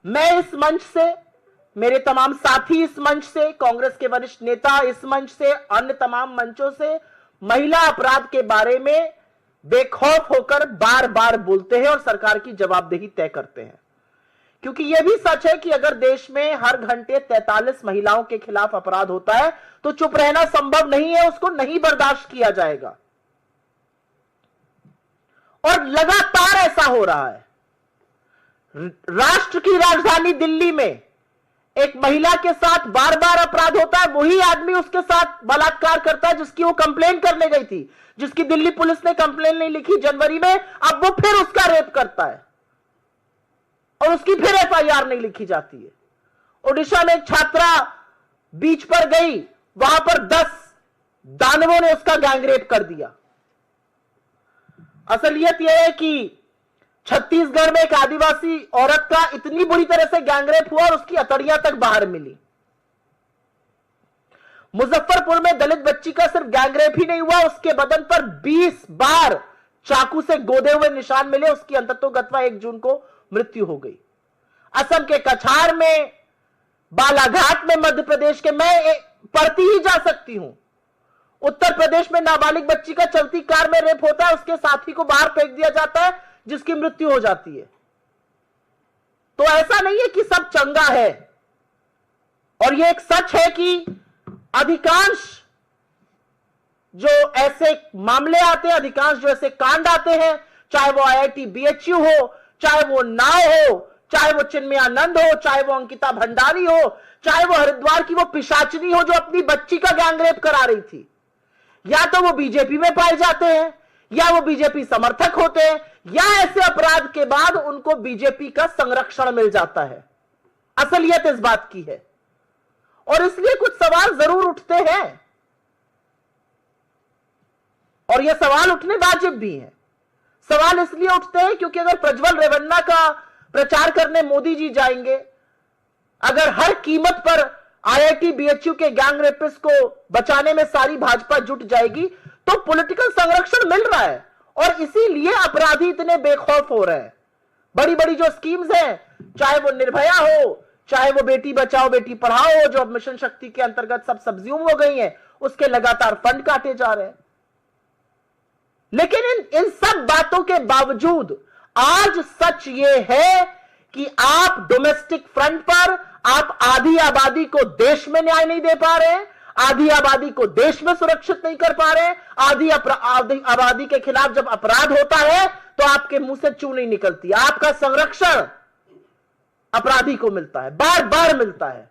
मैं इस मंच से, मेरे तमाम साथी इस मंच से, कांग्रेस के वरिष्ठ नेता इस मंच से, अन्य तमाम मंचों से महिला अपराध के बारे में बेखौफ होकर बार बार बोलते हैं और सरकार की जवाबदेही तय करते हैं। क्योंकि यह भी सच है कि अगर देश में हर घंटे 43 महिलाओं के खिलाफ अपराध होता है तो चुप रहना संभव नहीं है, उसको नहीं बर्दाश्त किया जाएगा। और लगातार ऐसा हो रहा है। राष्ट्र की राजधानी दिल्ली में एक महिला के साथ बार बार अपराध होता है, वही आदमी उसके साथ बलात्कार करता है जिसकी वो कंप्लेन करने गई थी, जिसकी दिल्ली पुलिस ने कंप्लेन नहीं लिखी जनवरी में, अब वो फिर उसका रेप करता है और उसकी फिर एफआईआर नहीं लिखी जाती है। ओडिशा में एक छात्रा बीच पर गई, वहां पर 10 दानवों ने उसका गैंगरेप कर दिया। असलियत यह है कि छत्तीसगढ़ में एक आदिवासी औरत का इतनी बुरी तरह से गैंगरेप हुआ और उसकी अतड़ियां तक बाहर मिली। मुजफ्फरपुर में दलित बच्ची का सिर्फ गैंगरेप ही नहीं हुआ, उसके बदन पर 20 बार चाकू से गोदे हुए निशान मिले, उसकी अंततोगत्वा 1 जून को मृत्यु हो गई। असम के कछार में, बालाघाट में, मध्य प्रदेश के, मैं पढ़ती ही जा सकती हूं। उत्तर प्रदेश में नाबालिग बच्ची का चलती कार में रेप होता है, उसके साथी को बाहर फेंक दिया जाता है जिसकी मृत्यु हो जाती है। तो ऐसा नहीं है कि सब चंगा है। और यह एक सच है कि अधिकांश जो ऐसे मामले आते हैं, अधिकांश जो ऐसे कांड आते हैं, चाहे वो आईआईटी बीएचयू हो, चाहे वो नाव हो, चाहे वो चिन्मयानंद हो, चाहे वो अंकिता भंडारी हो, चाहे वो हरिद्वार की वो पिशाचनी हो जो अपनी बच्ची का गैंगरेप करा रही थी, या तो वो बीजेपी में पाए जाते हैं, या वो बीजेपी समर्थक होते हैं, या ऐसे अपराध के बाद उनको बीजेपी का संरक्षण मिल जाता है। असलियत इस बात की है। और इसलिए कुछ सवाल जरूर उठते हैं और ये सवाल उठने वाजिब भी हैं। सवाल इसलिए उठते हैं क्योंकि अगर प्रज्वल रेवन्ना का प्रचार करने मोदी जी जाएंगे, अगर हर कीमत पर आईआईटी बीएचयू के गैंग रेपिस्ट को बचाने में सारी भाजपा जुट जाएगी, तो पॉलिटिकल संरक्षण मिल रहा है और इसीलिए अपराधी इतने बेखौफ हो रहे हैं। बड़ी बड़ी जो स्कीम्स हैं, चाहे वो निर्भया हो, चाहे वो बेटी बचाओ बेटी पढ़ाओ हो, जो अब मिशन शक्ति के अंतर्गत सब सब्ज्यूम हो गई हैं, उसके लगातार फंड काटे जा रहे हैं। लेकिन इन सब बातों के बावजूद आज सच ये है कि आप डोमेस्टिक फ्रंट पर आप आधी आबादी को देश में न्याय नहीं दे पा रहे, आधी आबादी को देश में सुरक्षित नहीं कर पा रहे। आधी आबादी के खिलाफ जब अपराध होता है तो आपके मुंह से चू नहीं निकलती। आपका संरक्षण अपराधी को मिलता है, बार बार मिलता है।